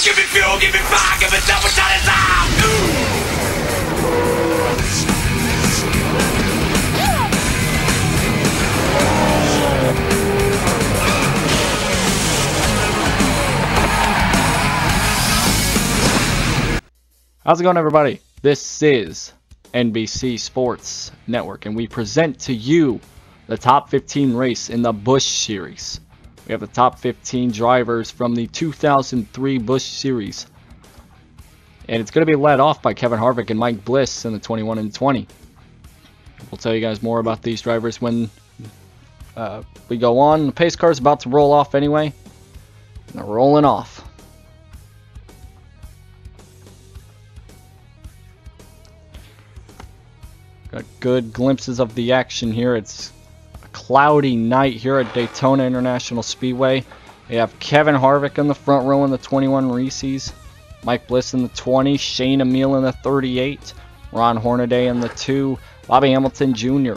Give me fuel, give me fire, give me double shot is out. How's it going, everybody? This is NBC Sports Network, and we present to you the top 15 race in the Busch Series. We have the top 15 drivers from the 2003 Busch Series, and it's going to be led off by Kevin Harvick and Mike Bliss in the 21 and 20. We'll tell you guys more about these drivers when we go on. The pace car is about to roll off anyway, and they're rolling off. Got good glimpses of the action here. It's a cloudy night here at Daytona International Speedway. We have Kevin Harvick in the front row in the 21 Reese's, Mike Bliss in the 20, Shane Emile in the 38, Ron Hornaday in the 2, Bobby Hamilton Jr.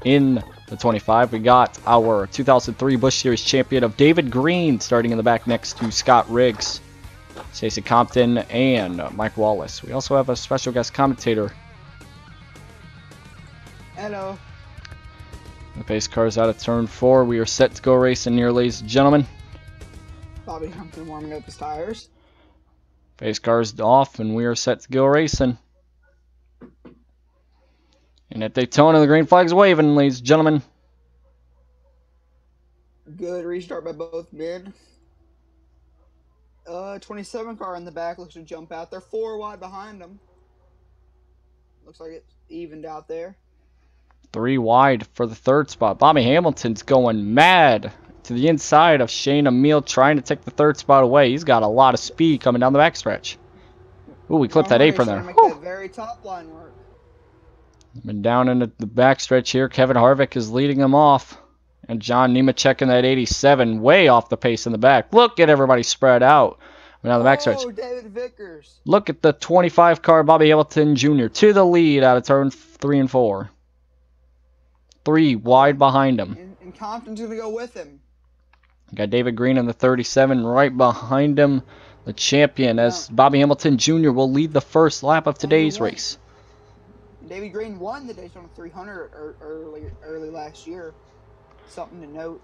in the 25. We got our 2003 Busch Series champion of David Green starting in the back next to Scott Riggs, Stacey Compton, and Mike Wallace. We also have a special guest commentator. Hello. The pace car is out of turn 4. We are set to go racing here, ladies and gentlemen. Bobby Hamilton warming up his tires. Pace car is off, and we are set to go racing. And at Daytona, the green flag's waving, ladies and gentlemen. Good restart by both men. 27 car in the back looks to jump out. They're 4 wide behind them. Looks like it's evened out there. 3 wide for the 3rd spot. Bobby Hamilton's going mad to the inside of Shane Emile, trying to take the 3rd spot away. He's got a lot of speed coming down the backstretch. Ooh, we clipped that apron there. Make that very top line work. Been down into the backstretch here. Kevin Harvick is leading him off. And John Nemechek in that 87, way off the pace in the back. Look at everybody spread out down the backstretch. Oh, David Vickers. Look at the 25 car, Bobby Hamilton Jr. to the lead out of turn 3 and 4. 3 wide behind him. And Compton's going to go with him. Got David Green in the 37 right behind him. The champion, as Bobby Hamilton Jr. will lead the first lap of today's race. David Green won the Daytona 300 early last year. Something to note.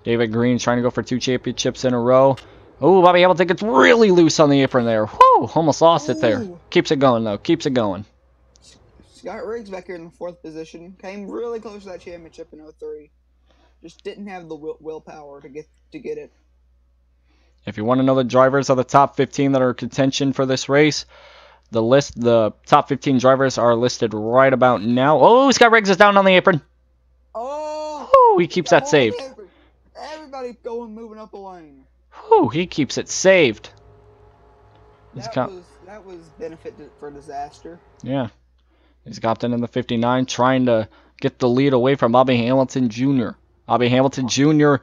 David Green trying to go for 2 championships in a row. Oh, Bobby Hamilton gets really loose on the apron there. Whoo, almost lost it there. Keeps it going, though. Keeps it going. Scott Riggs back here in the 4th position. Came really close to that championship in 03. Just didn't have the willpower to get it. If you want to know the drivers of the top 15 that are in contention for this race, the top 15 drivers are listed right about now. Oh, Scott Riggs is down on the apron. Oh! Ooh, he keeps that saved. Everybody moving up a lane. Ooh, he keeps it saved. That was benefit for disaster. Yeah. He's Compton in the 59 trying to get the lead away from Bobby Hamilton Jr. Bobby Hamilton Jr.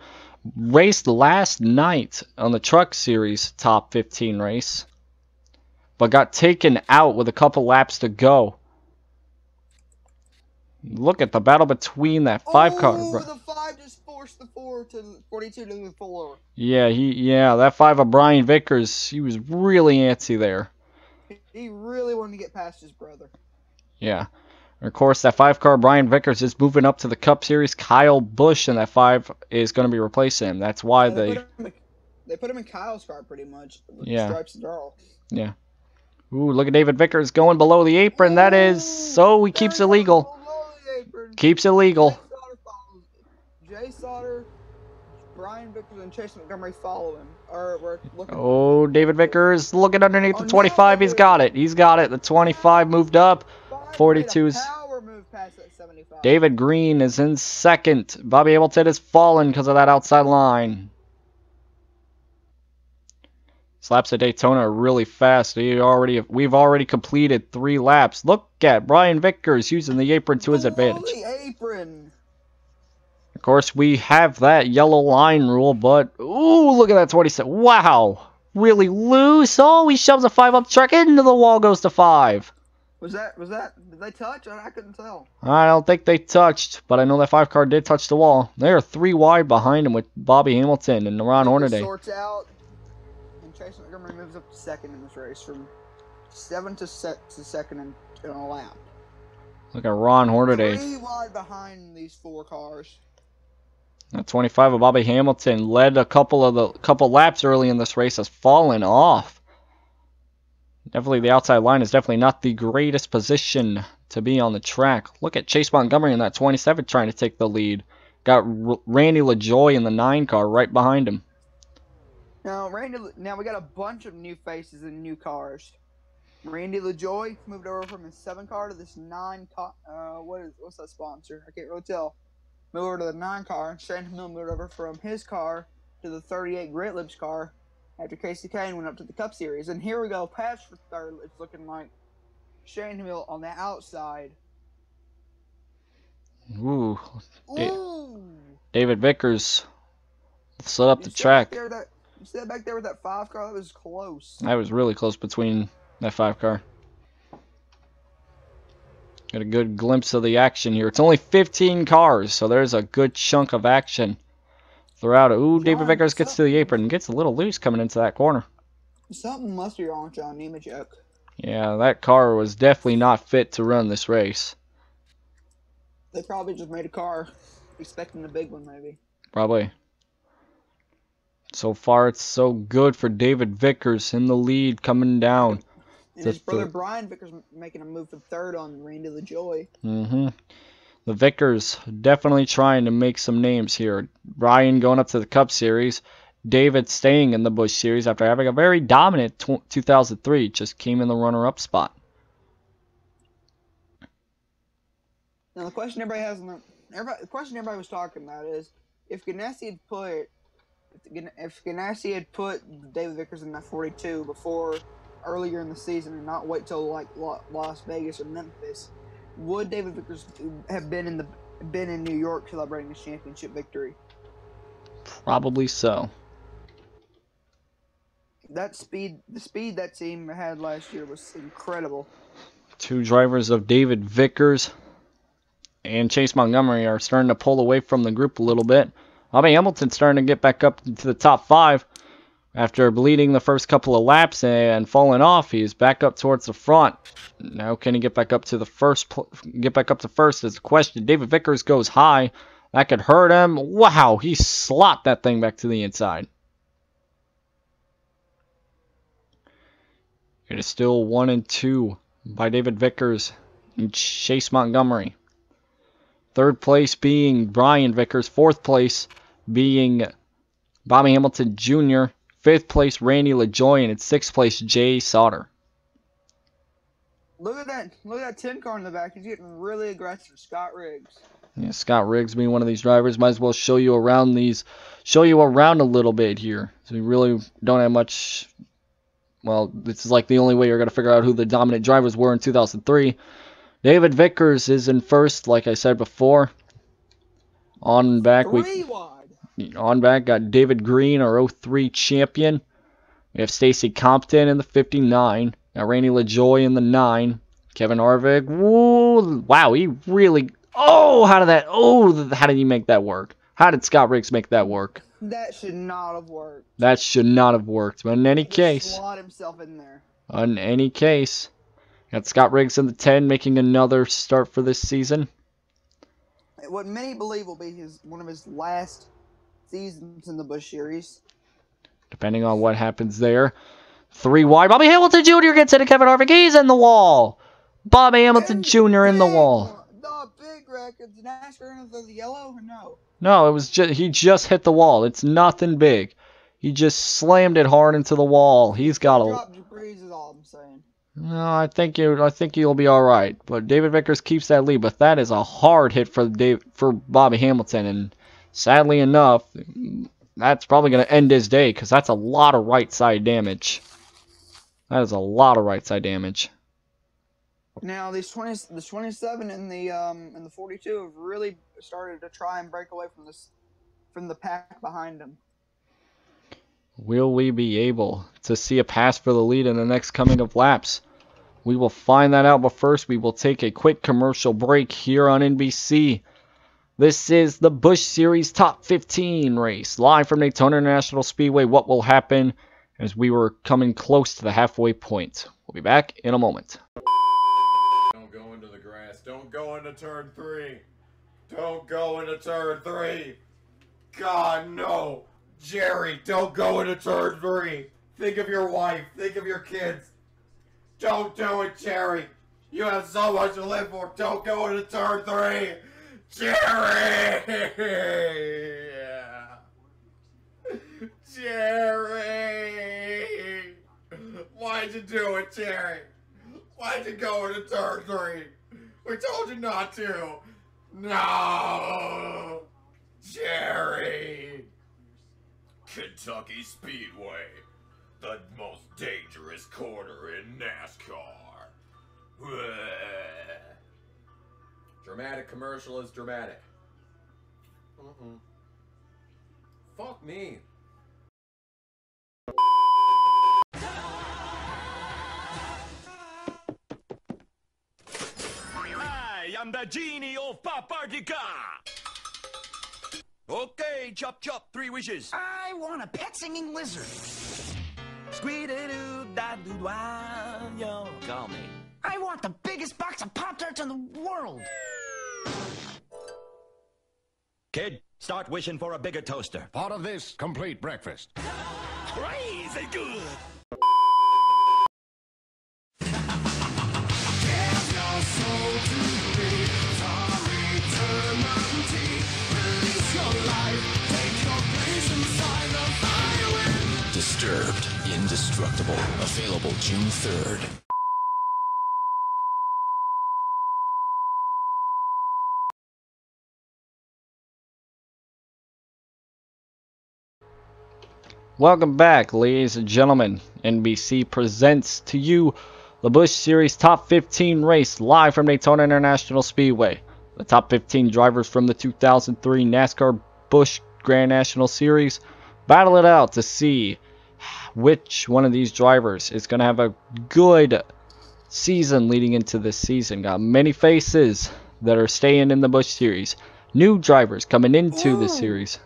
raced last night on the Truck Series top 15 race, but got taken out with a couple laps to go. Look at the battle between that 5 car. Oh, the 5 just forced the 42 to the 4. Yeah, that 5 of Brian Vickers, he was really antsy there. He really wanted to get past his brother. Yeah. And of course, that 5 car, Brian Vickers, is moving up to the Cup Series. Kyle Busch in that 5 is going to be replacing him. That's why they put him in Kyle's car pretty much. With yeah. The stripes and all. Yeah. Ooh, look at David Vickers going below the apron. That is so he keeps it legal. Keeps it legal. Jay Sauter, Brian Vickers, and Chase Montgomery follow him. Oh, David Vickers looking underneath the 25. He's got it. He's got it. The 25 moved up. 42's David Green is in 2nd. Bobby Hamilton has fallen because of that outside line. These laps at Daytona are really fast. We've already completed 3 laps. Look at Brian Vickers using the apron to his advantage. The apron. Of course, we have that yellow line rule, but ooh, look at that 27. Wow, really loose. Oh, he shoves a 5 up the track into the wall. Goes to 5. Was that? Did they touch? I couldn't tell. I don't think they touched, but I know that 5 car did touch the wall. They are 3 wide behind him with Bobby Hamilton and Ron Hornaday. Sorts out, and Chase Montgomery moves up to second in this race from 7th to second in a lap. Look at Ron Hornaday. 3 wide behind these 4 cars. That 25 of Bobby Hamilton led a couple laps early in this race, has fallen off. Definitely the outside line is definitely not the greatest position to be on the track. Look at Chase Montgomery in that 27 trying to take the lead. Got Randy LaJoy in the 9 car right behind him. Now we got a bunch of new faces and new cars. Randy LaJoy moved over from his 7 car to this 9 car. What's that sponsor? I can't really tell. Moved over to the 9 car. Shane Hill moved over from his car to the 38 Gritlib's car after Casey Kane went up to the Cup Series. And here we go, pass for third. It's looking like Shane Hill on the outside. Ooh. Ooh. David Vickers set up the track. You see that back there with that 5 car? That was close. That was really close between that 5 car. Got a good glimpse of the action here. It's only 15 cars, so there's a good chunk of action throughout it. Ooh, David Vickers gets to the apron and gets a little loose coming into that corner. Something must be wrong with John Nemechek. Yeah, that car was definitely not fit to run this race. They probably just made a car expecting the big one, maybe. Probably. So far, it's so good for David Vickers in the lead coming down. And his brother Brian Vickers making a move for third on Randy LaJoy. The Vickers definitely trying to make some names here. Brian going up to the Cup Series. David staying in the Busch Series after having a very dominant 2003. Just came in the runner-up spot. Now the question everybody was talking about is if Ganassi had put David Vickers in that 42 before earlier in the season and not wait till like Las Vegas or Memphis, would David Vickers have been in New York celebrating his championship victory? Probably so. The speed that team had last year was incredible. 2 drivers of David Vickers and Chase Montgomery are starting to pull away from the group a little bit. Bobby Hamilton's starting to get back up to the top 5. After bleeding the first couple of laps and falling off, he's back up towards the front. Now can he get back up to the first? Get back up to first is the question. David Vickers goes high. That could hurt him. Wow, he slopped that thing back to the inside. It is still 1 and 2 by David Vickers and Chase Montgomery. 3rd place being Brian Vickers. 4th place being Bobby Hamilton Jr. 5th place Randy LaJoy, and in 6th place Jay Sauter. Look at that 10 car in the back. He's getting really aggressive. Scott Riggs. Yeah, Scott Riggs being one of these drivers. Might as well show you around a little bit here. So we really don't have much. Well, this is like the only way you're going to figure out who the dominant drivers were in 2003. David Vickers is in first, like I said before. On back, got David Green, our 03 champion. We have Stacy Compton in the 59. Got Randy LaJoy in the 9. Kevin Harvick. Woo, wow, he really. How did he make that work? How did Scott Riggs make that work? That should not have worked. But in any case, slot himself in there. In any case, got Scott Riggs in the 10, making another start for this season. What many believe will be one of his last seasons in the Busch Series. Depending on what happens there. 3 wide. Bobby Hamilton Jr. gets into Kevin Harvick. He's in the wall. Bobby Hamilton Jr. in the wall. The big record. Did NASCAR enter the yellow or no? No, it was he just hit the wall. It's nothing big. He just slammed it hard into the wall. He's got a. Drop debris is all I'm saying. No, I think he'll be all right. But David Vickers keeps that lead. But that is a hard hit for Bobby Hamilton, and sadly enough, that's probably going to end his day because that's a lot of right side damage. That is a lot of right side damage. Now the 27 and the 42 have really started to try and break away from the pack behind them. Will we be able to see a pass for the lead in the next coming of laps? We will find that out, but first we will take a quick commercial break here on NBC. This is the Busch Series Top 15 race, live from Daytona International Speedway. What will happen as we were coming close to the halfway point. We'll be back in a moment. Don't go into the grass. Don't go into turn 3. Don't go into turn 3. God, no. Jerry, don't go into turn 3. Think of your wife. Think of your kids. Don't do it, Jerry. You have so much to live for. Don't go into turn 3. Jerry! Jerry! Why'd you do it, Jerry? Why'd you go into turn 3? We told you not to. No! Jerry! Kentucky Speedway, the most dangerous corner in NASCAR. Dramatic commercial is dramatic. Fuck me. I am the genie of Papartica. Okay, chop chop, 3 wishes. I want a pet singing lizard. Squee-doo-da-doo-wah, yo, call me. I want the biggest box of Pop-Tarts in the world. Kid, start wishing for a bigger toaster. Part of this complete breakfast. Crazy good. Disturbed, Indestructible. Available June 3rd. Welcome back, ladies and gentlemen. NBC presents to you the Busch Series Top 15 race live from Daytona International Speedway. The top 15 drivers from the 2003 NASCAR Busch Grand National Series battle it out to see which one of these drivers is going to have a good season leading into this season. Got many faces that are staying in the Busch Series. New drivers coming into the series.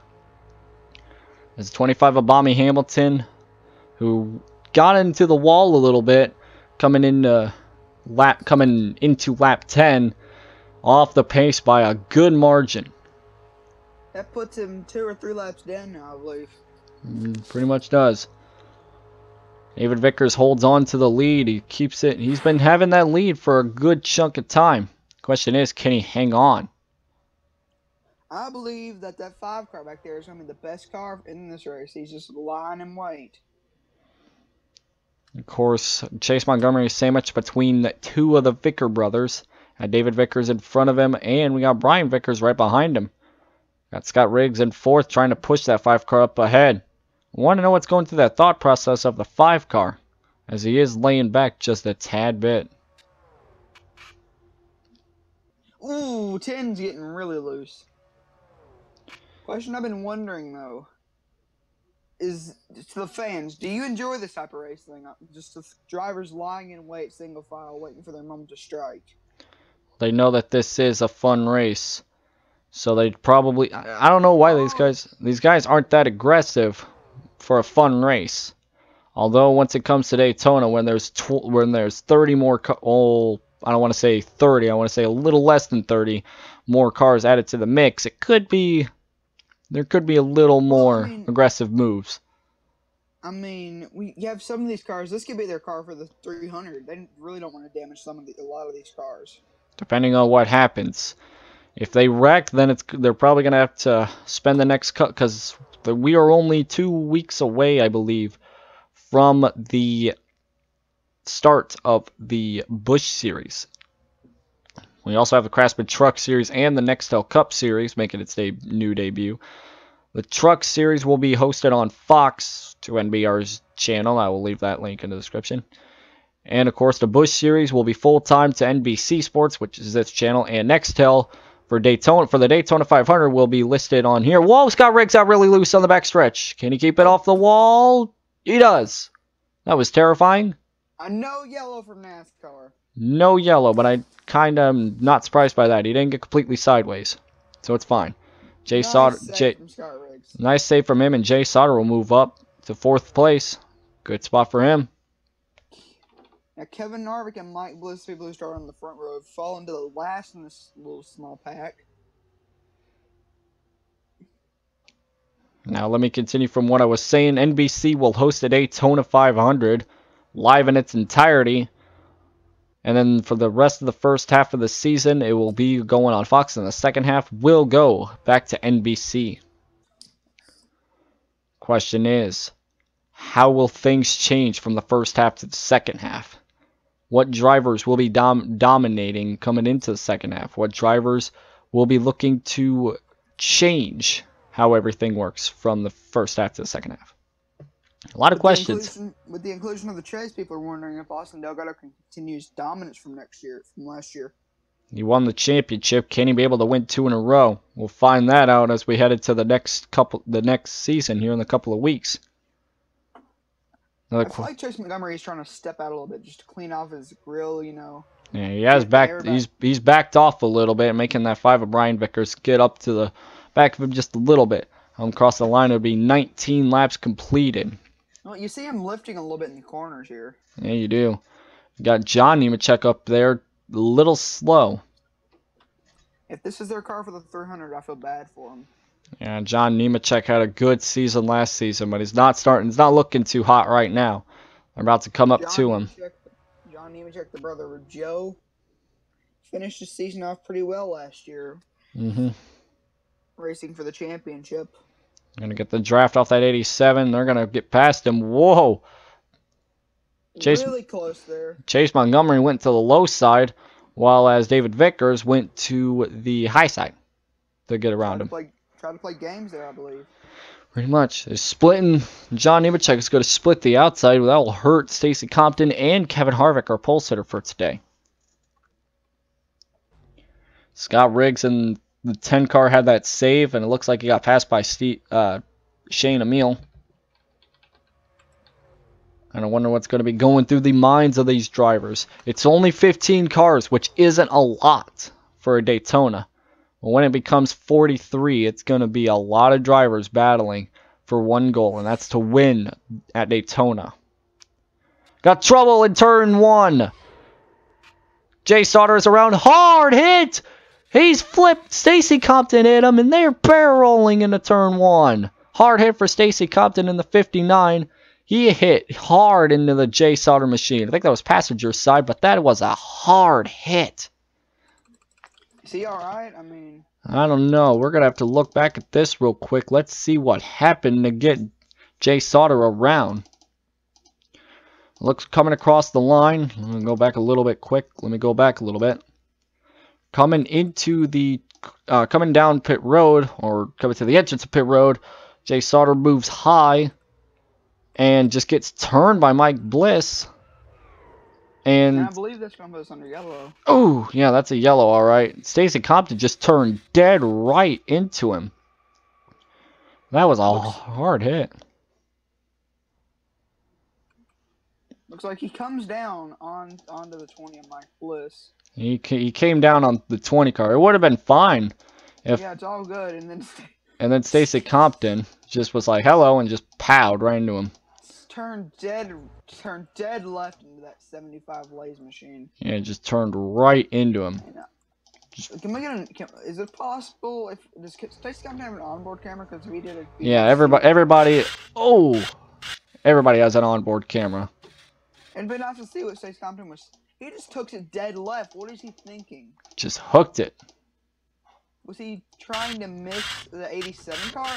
There's 25 Obama Hamilton, who got into the wall a little bit, coming into lap 10, off the pace by a good margin. That puts him 2 or 3 laps down now, I believe. Pretty much does. David Vickers holds on to the lead. He keeps it. He's been having that lead for a good chunk of time. Question is, can he hang on? I believe that 5 car back there is going to be the best car in this race. He's just lying in wait. Of course, Chase Montgomery is sandwiched between the 2 of the Vicker brothers. Got David Vickers in front of him, and we got Brian Vickers right behind him. Got Scott Riggs in 4th, trying to push that 5 car up ahead. I want to know what's going through that thought process of the 5 car, as he is laying back just a tad bit. Ooh, 10's getting really loose. Question I've been wondering, though, is to the fans, do you enjoy this type of race thing? Just the drivers lying in wait, single file, waiting for their moment to strike. They know that this is a fun race. So they probably... I don't know why these guys aren't that aggressive for a fun race. Although once it comes to Daytona, when there's 30 more... I don't want to say 30. I want to say a little less than 30 more cars added to the mix. It could be... There could be a little more aggressive moves. I mean, you have some of these cars. This could be their car for the 300. They really don't want to damage a lot of these cars. Depending on what happens. If they wreck, then they're probably going to have to spend the next cut, because we are only 2 weeks away, I believe, from the start of the Busch Series. We also have the Craftsman Truck Series and the Nextel Cup Series making its new debut. The Truck Series will be hosted on Fox to NBR's channel. I will leave that link in the description. And, of course, the Busch Series will be full-time to NBC Sports, which is its channel, and Nextel for the Daytona 500 will be listed on here. Whoa, Scott Riggs out really loose on the backstretch. Can he keep it off the wall? He does. That was terrifying. No yellow from NASCAR. No yellow, but I kind of am not surprised by that. He didn't get completely sideways, so it's fine. Nice save from him, and Jay Sauter will move up to 4th place. Good spot for him. Now, Kevin Harvick and Mike Bliss, people who start on the front row, have fallen to the last in this little small pack. Now let me continue from what I was saying. NBC will host a Daytona 500 live in its entirety. And then for the rest of the first half of the season, it will be going on Fox. And the second half will go back to NBC. Question is, how will things change from the first half to the second half? What drivers will be dominating coming into the second half? What drivers will be looking to change how everything works from the first half to the second half? A lot of questions. With the inclusion of the chase, people are wondering if Austin Delgado can continue his dominance from last year. He won the championship. Can he be able to win 2 in a row? We'll find that out as we head into the next season here in a couple of weeks. I feel like Chase Montgomery is trying to step out a little bit just to clean off his grill, you know. Yeah, he has backed. He's backed off a little bit, making that 5 of Brian Vickers get up to the back of him just a little bit. Across the line, it would be 19 laps completed. Well, you see him lifting a little bit in the corners here. Yeah, you do. You got John Nemechek up there, a little slow. If this is their car for the 300, I feel bad for him. Yeah, John Nemechek had a good season last season, but he's not looking too hot right now. I'm about to come up to him. John Nemechek, the brother of Joe, finished the season off pretty well last year. Racing for the championship. Going to get the draft off that 87. They're going to get past him. Whoa. Really close there. Chase Montgomery went to the low side, while as David Vickers went to the high side to get around him. Try to play games there, I believe. Pretty much. They're splitting. John Nemechek is going to split the outside. That will hurt Stacy Compton and Kevin Harvick, our pole sitter for today. Scott Riggs and the 10 car had that save, and it looks like he got passed by Shane Emile. And I wonder what's going to be going through the minds of these drivers. It's only 15 cars, which isn't a lot for a Daytona. But when it becomes 43, it's going to be a lot of drivers battling for one goal, and that's to win at Daytona. Got trouble in turn 1. Jay Sauter is around. Hard hit! He's flipped. Stacy Compton hit him, and they're barrel rolling into turn 1. Hard hit for Stacy Compton in the 59. He hit hard into the Jay Sauter machine. I think that was passenger side, but that was a hard hit. Is he alright? I mean, I don't know. We're going to have to look back at this real quick. Let's see what happened to get Jay Sauter around. Looks coming across the line. I'm going to go back a little bit quick. Let me go back a little bit. Coming into the, coming down pit road, or coming to the entrance of pit road, Jay Sauter moves high and just gets turned by Mike Bliss. And I believe this one was under yellow. Oh, yeah, that's a yellow, all right. Stacy Compton just turned dead right into him. That was a hard hit. Looks like he comes down onto the 20 of Mike Bliss. He came down on the 20 car. It would have been fine if. Yeah, it's all good, and then Stacy Compton just was like hello and just powed right into him. Turned dead left into that 75 Lays machine. Yeah, just turned right into him. Can we get is it possible does Stacy Compton have an onboard camera? Because we did it. Yeah, everybody has an onboard camera. It'd be nice to see what Stacy Compton was. He just took it dead left. What is he thinking? Just hooked it. Was he trying to miss the 87 car?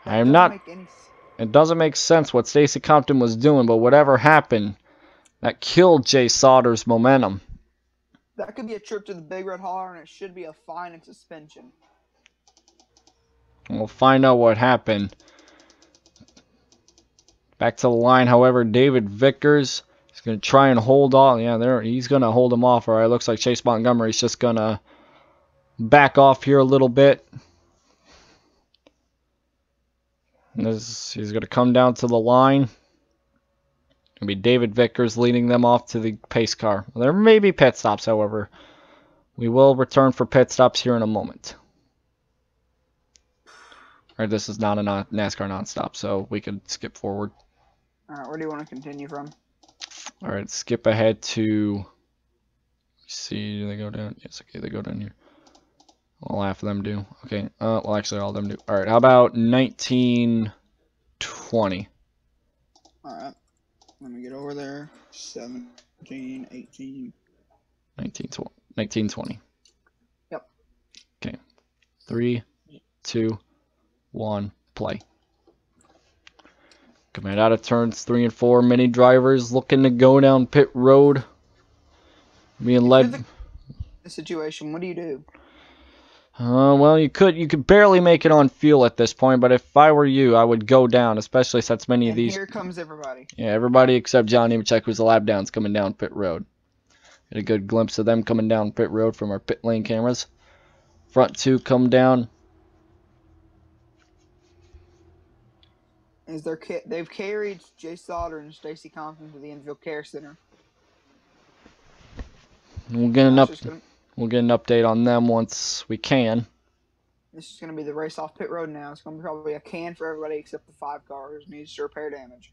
I am not. It doesn't make sense what Stacy Compton was doing, but whatever happened, that killed Jay Sauter's momentum. That could be a trip to the Big Red Holler, and it should be a fine and suspension. We'll find out what happened. Back to the line, however, David Vickers is going to try and hold on. Yeah, he's going to hold him off. All right, looks like Chase Montgomery's just going to back off here a little bit. He's going to come down to the line. It'll be David Vickers leading them off to the pace car. There may be pit stops, however. We will return for pit stops here in a moment. Or this is not a NASCAR nonstop, so we could skip forward. Alright, where do you want to continue from? Alright, skip ahead to... See, do they go down? Yes, okay, they go down here. All half of them do. Okay, well, actually, all of them do. Alright, how about 1920? Alright. Let me get over there. 17, 18. 1920. Yep. Okay. 3, 2, 1, play. Coming out of turns 3 and 4, many drivers looking to go down pit road. Being led. The situation, what do you do? Well, you could barely make it on fuel at this point, but if I were you, I would go down, especially since many of And these. here comes everybody. Yeah, everybody except John Nemechek, who's the lap downs coming down pit road. Get a good glimpse of them coming down pit road from our pit lane cameras. Front 2 come down. They've carried Jay Sauter and Stacy Compton to the infield care center. We'll get an update on them once we can. This is going to be the race off pit road now. It's going to be probably a can for everybody except the 5 cars. Needs to repair damage.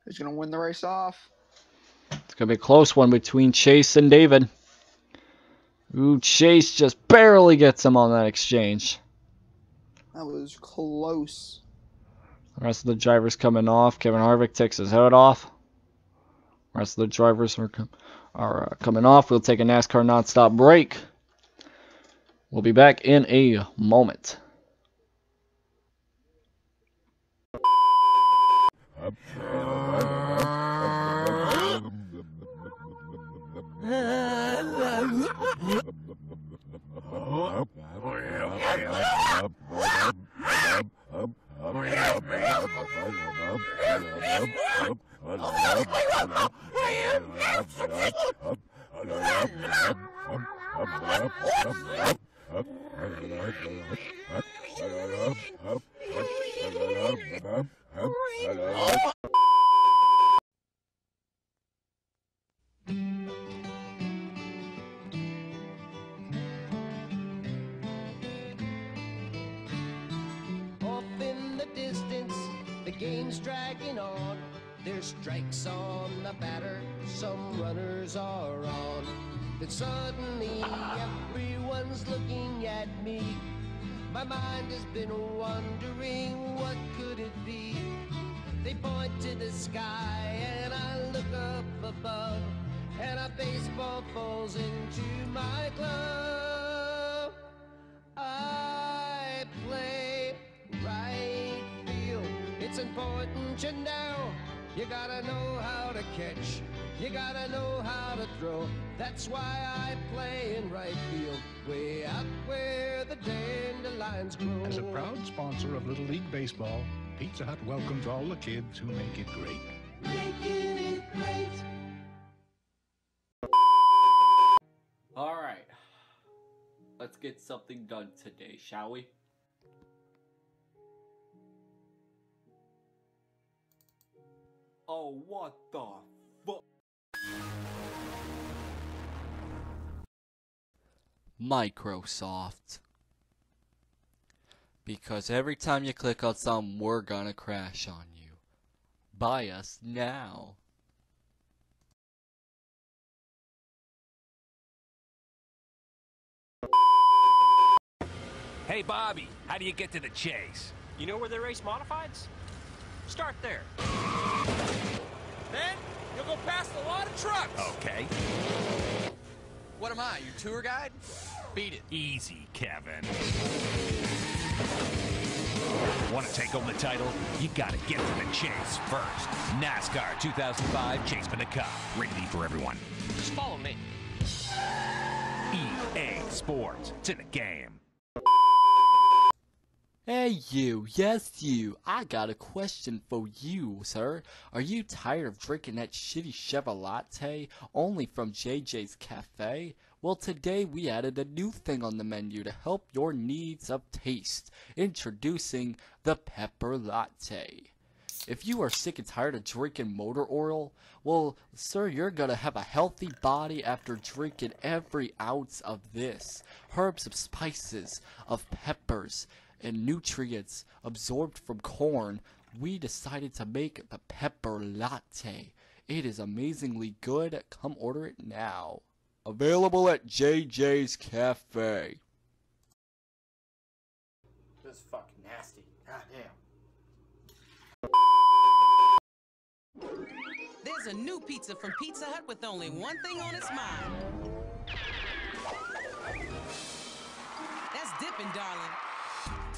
Who's going to win the race off? It's going to be a close one between Chase and David. Ooh, Chase just barely gets him on that exchange. That was close. The rest of the drivers coming off. Kevin Harvick takes his hood off. The rest of the drivers are coming off. We'll take a NASCAR nonstop break. We'll be back in a moment. Off in the distance, the game's dragging on. There's strikes on the batter, some runners are on. Then suddenly everyone's looking at me. My mind has been wondering, what could it be? They point to the sky and I look up above, and a baseball falls into my glove. I play right field. It's important you know. You gotta know how to catch. You gotta know how to throw. That's why I play in right field, way out where the dandelions grow. As a proud sponsor of Little League Baseball, Pizza Hut welcomes all the kids who make it great. Making it great. Alright. Let's get something done today, shall we? Oh, what the fuck? Microsoft. Because every time you click on something, we're gonna crash on you. Buy us now. Hey, Bobby, how do you get to the chase? You know where they race modifieds? Start there. Then you'll go past a lot of trucks. Okay. What am I, your tour guide? Beat it. Easy, Kevin. Want to take home the title? You gotta get to the chase first. NASCAR 2005 Chase for the Cup. Rated E for everyone. Just follow me. EA Sports. It's in the game. Hey you, yes you, I got a question for you, sir. Are you tired of drinking that shitty Chevrolet only from JJ's Cafe? Well, today we added a new thing on the menu to help your needs of taste. Introducing the Pepper Latte. If you are sick and tired of drinking motor oil, well, sir, you're gonna have a healthy body after drinking every ounce of this. Herbs of spices, of peppers, and nutrients absorbed from corn, we decided to make the pepper latte. It is amazingly good. Come order it now. Available at JJ's Cafe. This is fucking nasty. God damn. There's a new pizza from Pizza Hut with only one thing on its mind. That's dipping, darling.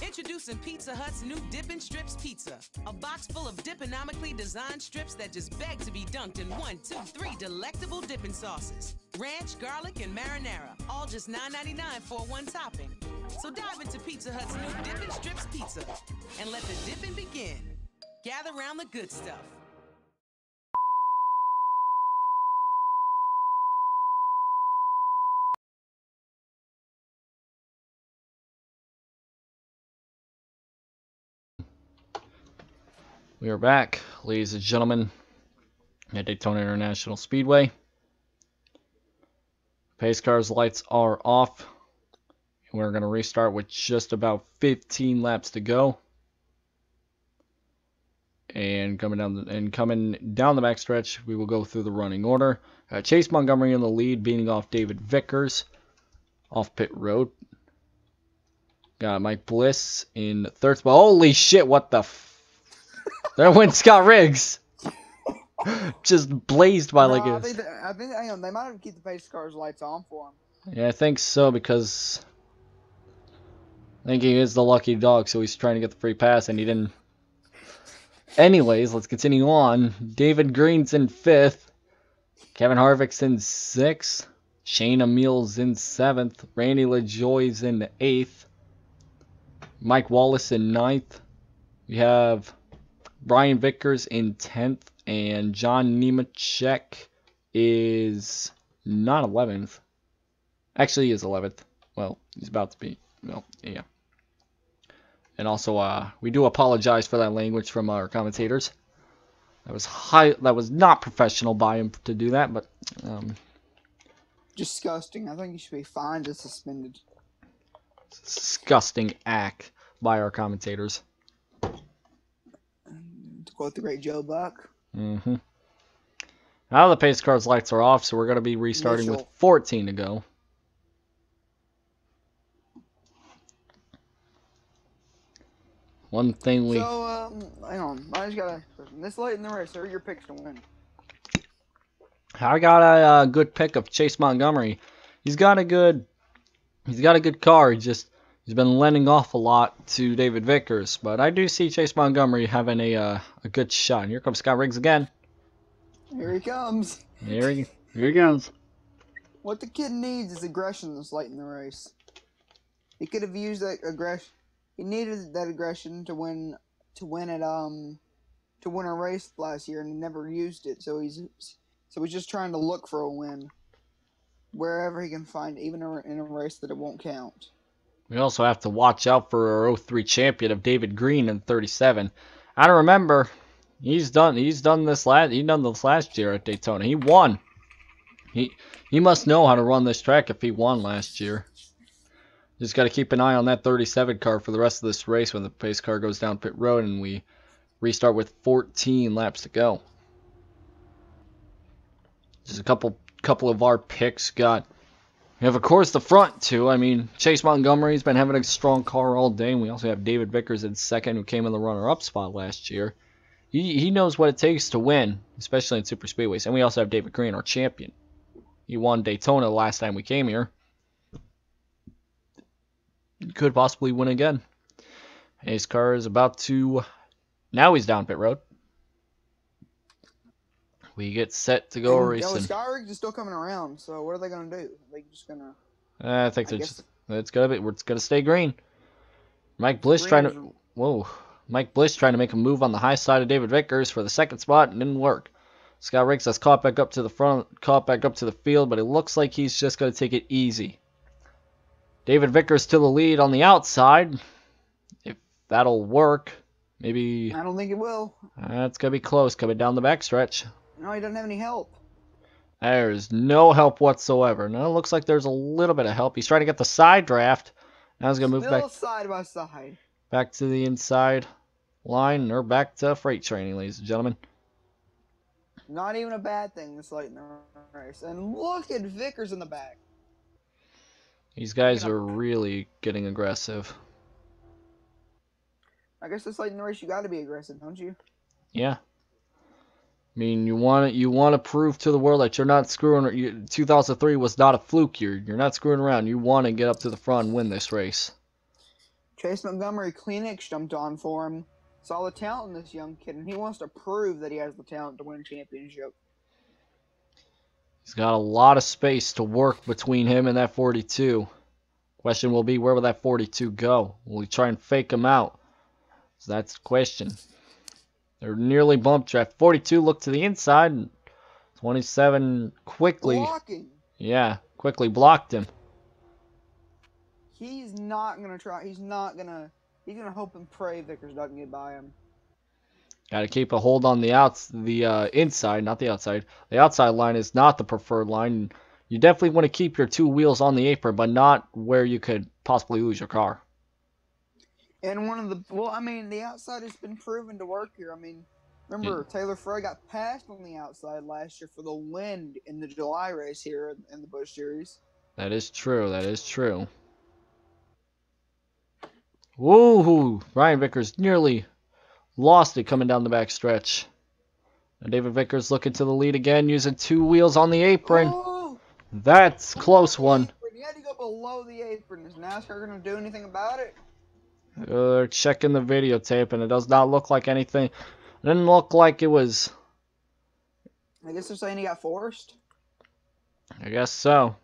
Introducing Pizza Hut's new Dippin' Strips Pizza. A box full of dipponomically designed strips that just beg to be dunked in 1, 2, 3 delectable dipping sauces. Ranch, garlic, and marinara. All just $9.99 for one topping. So dive into Pizza Hut's new Dippin' Strips Pizza and let the dipping begin. Gather round the good stuff. We are back, ladies and gentlemen, at Daytona International Speedway. Pace car's lights are off. We're going to restart with just about 15 laps to go. And coming down the backstretch, we will go through the running order. Chase Montgomery in the lead, beating off David Vickers off pit road. Got Mike Bliss in third spot. Holy shit! What the? There went Scott Riggs. Just blazed by like a... I think they might have kept the pace car's lights on for him. Yeah, I think so, because I think he is the lucky dog, so he's trying to get the free pass, and he didn't. Anyways, let's continue on. David Green's in 5th. Kevin Harvick's in 6th. Shane Emil's in 7th. Randy LaJoie's in 8th. Mike Wallace in 9th. We have Brian Vickers in 10th, and John Nemechek is not 11th. Actually, he is 11th. Well, he's about to be. Well, yeah. And also, we do apologize for that language from our commentators. That was not professional by him to do that, but disgusting. I think he should be fined and suspended. Disgusting act by our commentators. To quote the great Joe Buck. Mm-hmm. Now the pace car's lights are off, so we're going to be restarting with 14 to go. One thing we... So, hang on. I just got a question. This late in the race, who are your picks to win? I got a good pick of Chase Montgomery. He's got a good car. He's been lending off a lot to David Vickers, but I do see Chase Montgomery having a good shot. And here comes Scott Riggs again. Here he comes. Here he comes. What the kid needs is aggression this late in the race. He could have used that aggression. He needed that aggression to win a race last year, and he never used it. So he's just trying to look for a win wherever he can find, even in a race that it won't count. We also have to watch out for our 03 champion of David Green in 37. I don't remember. He's done this last year at Daytona. He won. He must know how to run this track if he won last year. Just got to keep an eye on that 37 car for the rest of this race when the pace car goes down pit road and we restart with 14 laps to go. Just a couple of our picks got. We have, of course, the front two. I mean, Chase Montgomery's been having a strong car all day. And we also have David Vickers in 2nd, who came in the runner-up spot last year. He knows what it takes to win, especially in super speedways. And we also have David Green, our champion. He won Daytona the last time we came here. He could possibly win again. His car is about to... Now he's down pit road. We get set to go racing. Scott Riggs is still coming around, so what are they going to do? Are they just going to... I think it's gonna stay green. Mike Bliss trying to make a move on the high side of David Vickers for the 2nd spot, and didn't work. Scott Riggs has caught back up to the front, caught back up to the field, but it looks like he's just gonna take it easy. David Vickers to the lead on the outside. If that'll work, maybe. I don't think it will. It's gonna be close coming down the backstretch. No, he doesn't have any help. There's no help whatsoever. Now it looks like there's a little bit of help. He's trying to get the side draft. Now he's going to move back. Side by side. Back to the inside. line. They're back to freight training, ladies and gentlemen. Not even a bad thing this late in the race. And look at Vickers in the back. These guys are really getting aggressive. I guess this late in the race, you got to be aggressive, don't you? Yeah. I mean, you want to prove to the world that you're not screwing. 2003 was not a fluke. You're not screwing around. You want to get up to the front and win this race. Chase Montgomery Kleenex jumped on for him. Saw the talent in this young kid, and he wants to prove that he has the talent to win a championship. He's got a lot of space to work between him and that 42. Question will be, where will that 42 go? Will he try and fake him out? So that's the question. They're nearly bumped draft. 42 looked to the inside, and 27 quickly. Blocking. Yeah, quickly blocked him. He's not gonna try. He's gonna hope and pray Vickers doesn't get by him. Got to keep a hold on the inside, not the outside. The outside line is not the preferred line. You definitely want to keep your two wheels on the apron, but not where you could possibly lose your car. And the outside has been proven to work here. I mean, remember, Taylor Frey got passed on the outside last year for the win in the July race here in the Busch Series. That is true. That is true. Woohoo! Ryan Vickers nearly lost it coming down the back stretch. And David Vickers looking to the lead again, using two wheels on the apron. Oh, that's close one. You had to go below the apron. Is NASCAR going to do anything about it? They're checking the videotape, and it does not look like anything. It didn't look like it was. I guess they're saying he got forced. I guess so.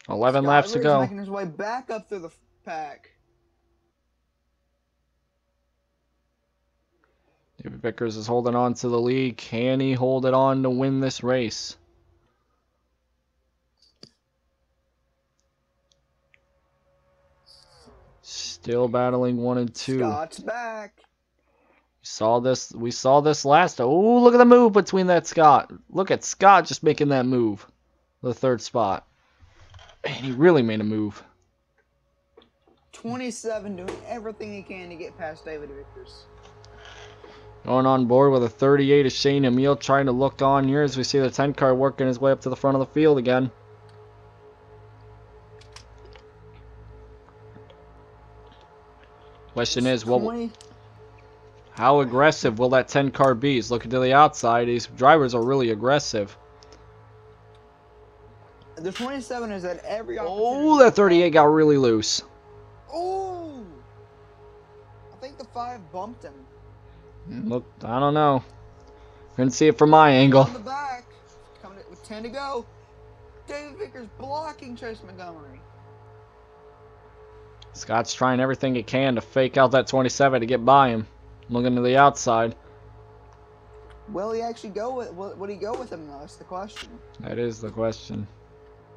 11 laps to go. Making his way back up through the pack. David Vickers is holding on to the lead. Can he hold it on to win this race? Still battling 1 and 2. Scott's back. We saw this last. Oh, look at the move between that Scott. Look at Scott just making that move. The third spot. And he really made a move. 27 doing everything he can to get past David Vickers. Going on board with a 38 is Shane Emile, trying to look on here as we see the 10 car working his way up to the front of the field again. Question is, how aggressive will that 10 car be? He's looking to the outside. These drivers are really aggressive. The 27 is at every opportunity. Oh, that 38 got really loose. Oh! I think the 5 bumped him. Look, I don't know. Couldn't see it from my angle. On the back, coming with 10 to go. David Vickers blocking Chase Montgomery. Scott's trying everything he can to fake out that 27 to get by him. Looking to the outside. Will he actually go with? Would he go with him though? That's the question. That is the question.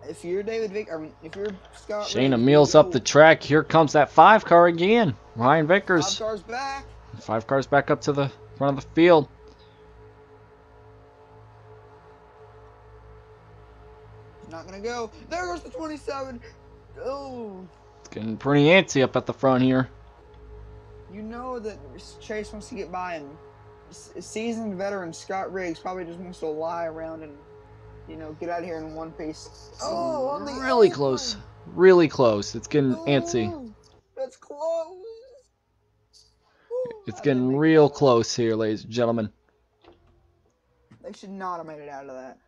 If you're David Vickers, if you're Scott, Shane Emile's up the track. Here comes that 5 car again. Ryan Vickers. 5 cars back. 5 cars back up to the front of the field. He's not gonna go. There goes the 27. Oh. It's getting pretty antsy up at the front here. You know that Chase wants to get by him. Seasoned veteran Scott Riggs probably just wants to lie around and, you know, get out of here in one piece. Oh, on the really close. Really close. It's getting antsy. That's close. It's getting real close here, ladies and gentlemen. They should not have made it out of that.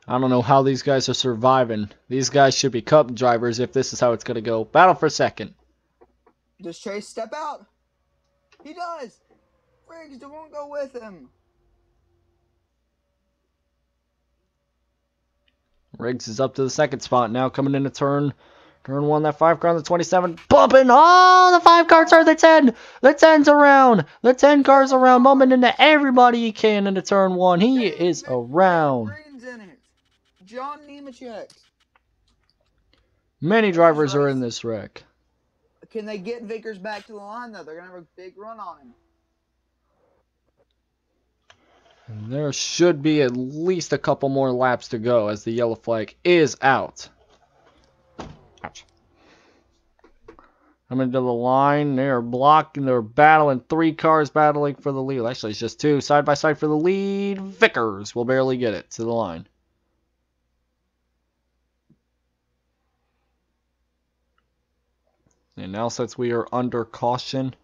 I don't know how these guys are surviving. These guys should be cup drivers if this is how it's going to go. Battle for second. Does Chase step out? He does. Riggs won't go with him. Riggs is up to the second spot now, coming into turn 1. That 5 car on the 27, bumping. Oh, the 5 cars are the 10. The 10's around. The 10 cars around, bumping into everybody he can into turn 1. He is around. Green's in it. John Nemechek. Many drivers are in this wreck. Can they get Vickers back to the line, though? They're going to have a big run on him. And there should be at least a couple more laps to go as the yellow flag is out. Ouch. Coming to the line. They are blocking. They're battling. 3 cars battling for the lead. Actually, it's just 2 side by side for the lead. Vickers will barely get it to the line. And now, since we are under caution,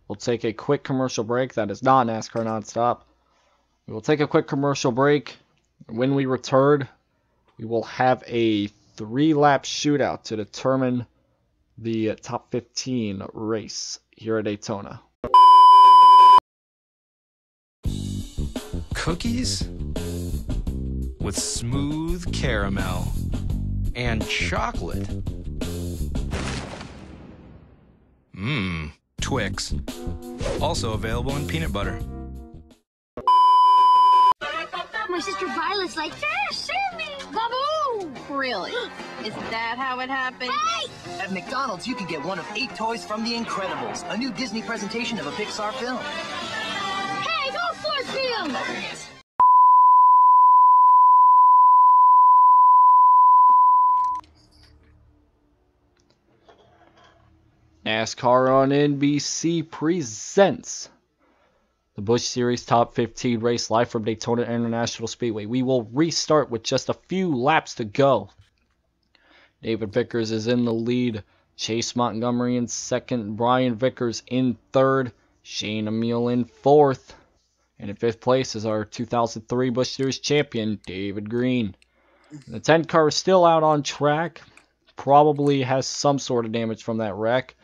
we'll take a quick commercial break. That is not NASCAR Nonstop. We will take a quick commercial break. When we return, we will have a 3-lap shootout to determine the top 15 race here at Daytona. Cookies with smooth caramel and chocolate. Mmm, Twix. Also available in peanut butter. My sister Violet's like, Dash, save me! Baboo! Really? Is that how it happened? Hey! At McDonald's, you can get one of 8 toys from The Incredibles, a new Disney presentation of a Pixar film. Hey, go Force Field! NASCAR on NBC presents the Busch Series Top 15 race live from Daytona International Speedway. We will restart with just a few laps to go. David Vickers is in the lead. Chase Montgomery in second. Brian Vickers in third. Shane Emile in fourth. And in fifth place is our 2003 Busch Series champion, David Green. The 10 car is still out on track. Probably has some sort of damage from that wreck.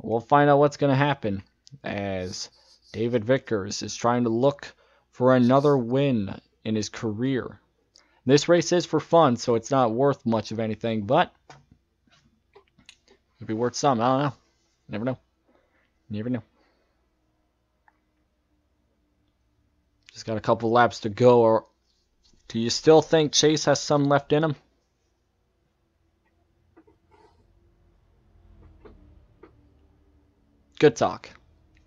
We'll find out what's going to happen as David Vickers is trying to look for another win in his career. This race is for fun, so it's not worth much of anything, but it'll be worth some. I don't know. Never know. Never know. Just got a couple laps to go. Or do you still think Chase has some left in him? Good talk.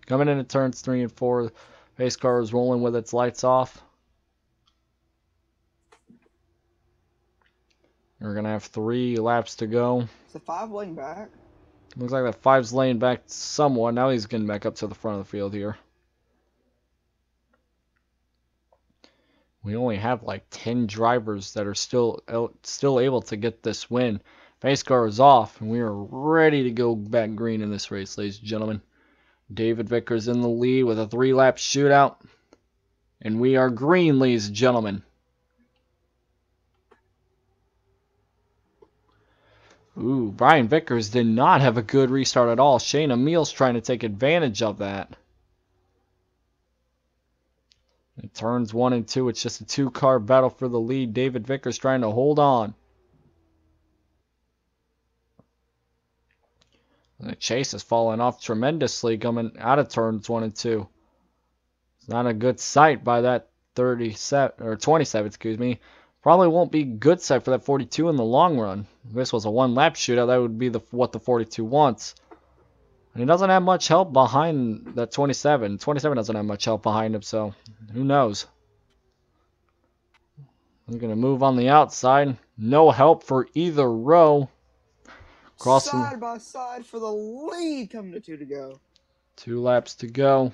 Coming into turns 3 and 4, the pace car is rolling with its lights off. We're going to have 3 laps to go. Is the 5 laying back? Looks like that 5's laying back somewhat. Now he's getting back up to the front of the field here. We only have like 10 drivers that are still able to get this win. Pace car is off, and we are ready to go back green in this race, ladies and gentlemen. David Vickers in the lead with a 3-lap shootout. And we are green, ladies and gentlemen. Ooh, Brian Vickers did not have a good restart at all. Shane Emile's trying to take advantage of that. In turns 1 and 2, it's just a 2-car battle for the lead. David Vickers trying to hold on. And the chase has fallen off tremendously coming out of turns 1 and 2. It's not a good sight by that 37 or 27, excuse me. Probably won't be good sight for that 42 in the long run. If this was a 1-lap shootout, that would be what the 42 wants. And he doesn't have much help behind that 27. 27 doesn't have much help behind him, so who knows. We're going to move on the outside. No help for either row. Crossing side by side for the lead. Coming to 2 to go. 2 laps to go.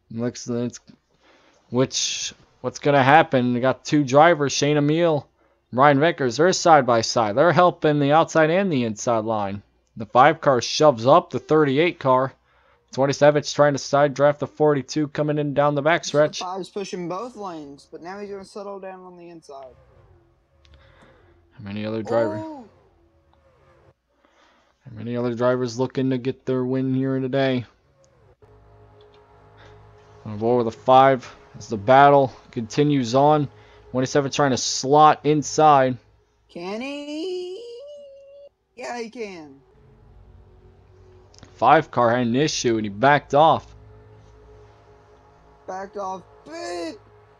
Looks what's going to happen? We got 2 drivers, Shane Emile, Brian Vickers. They're side by side. They're helping the outside and the inside line. The 5 car shoves up the 38 car. 27's trying to side draft the 42 coming in down the backstretch. The 5's pushing both lanes, but now he's going to settle down on the inside. How many other drivers? Oh. How many other drivers looking to get their win here today? Over the 5 as the battle continues on. 27 trying to slot inside. Can he? Yeah, he can. 5 car had an issue and he backed off. Backed off big.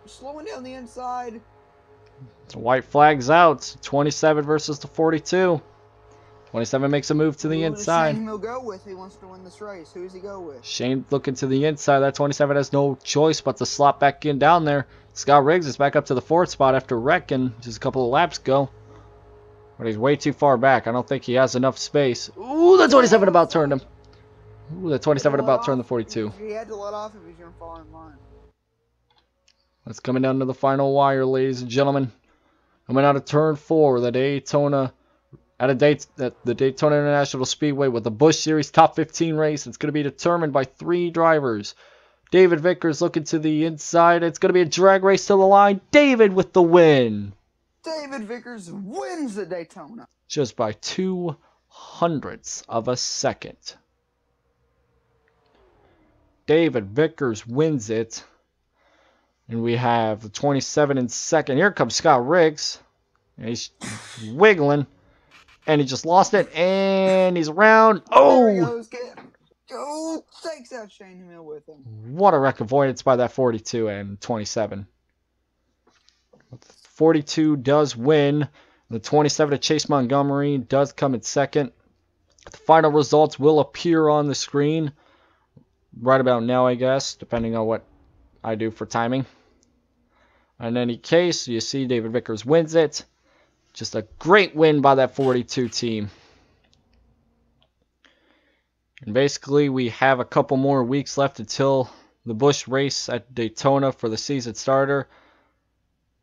Slowing down the inside. The white flag's out. 27 versus the 42. 27 makes a move to the inside. Shane will go with if he wants to win this race. Who does he go with? Shane looking to the inside. That 27 has no choice but to slot back in down there. Scott Riggs is back up to the 4th spot after wrecking just a couple of laps ago. But he's way too far back. I don't think he has enough space. Ooh, the 27 about turned him. Ooh, the 27 about turned the 42. He had to let off if he's going to fall in line. That's coming down to the final wire, ladies and gentlemen. Coming out of turn 4, the Daytona, at the Daytona International Speedway with the Busch Series Top 15 race. It's going to be determined by 3 drivers. David Vickers looking to the inside. It's going to be a drag race to the line. David with the win. David Vickers wins the Daytona. Just by 0.02 of a second. David Vickers wins it. And we have the 27 in second. Here comes Scott Riggs. And he's wiggling. And he just lost it. And he's around. Oh! There he goes. Oh, takes out Shane Hill with him. What a wreck avoidance by that 42 and 27. 42 does win. The 27 to Chase Montgomery does come in second. The final results will appear on the screen right about now, I guess, depending on what I do for timing. In any case, you see David Vickers wins it. Just a great win by that 42 team. And basically, we have a couple more weeks left until the Busch race at Daytona for the season starter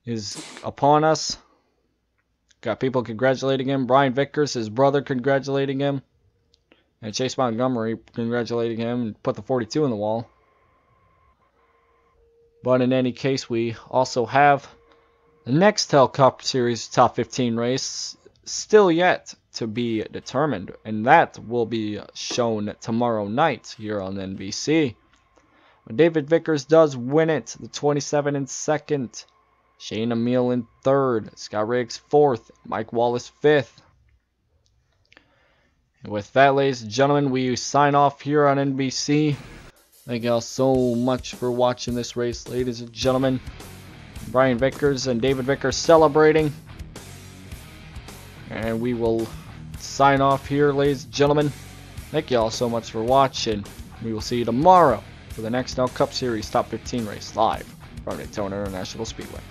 is upon us. Got people congratulating him. Brian Vickers, his brother, congratulating him. And Chase Montgomery congratulating him and put the 42 in the wall. But in any case, we also have the Nextel Cup Series Top 15 race still yet to be determined. And that will be shown tomorrow night here on NBC. But David Vickers does win it. The 27 in second. Shane Emile in third. Scott Riggs fourth. Mike Wallace fifth. And with that, ladies and gentlemen, we sign off here on NBC. Thank you all so much for watching this race, ladies and gentlemen. Brian Vickers and David Vickers celebrating. And we will sign off here, ladies and gentlemen. Thank you all so much for watching. We will see you tomorrow for the Nextel Cup Series Top 15 race live from Daytona International Speedway.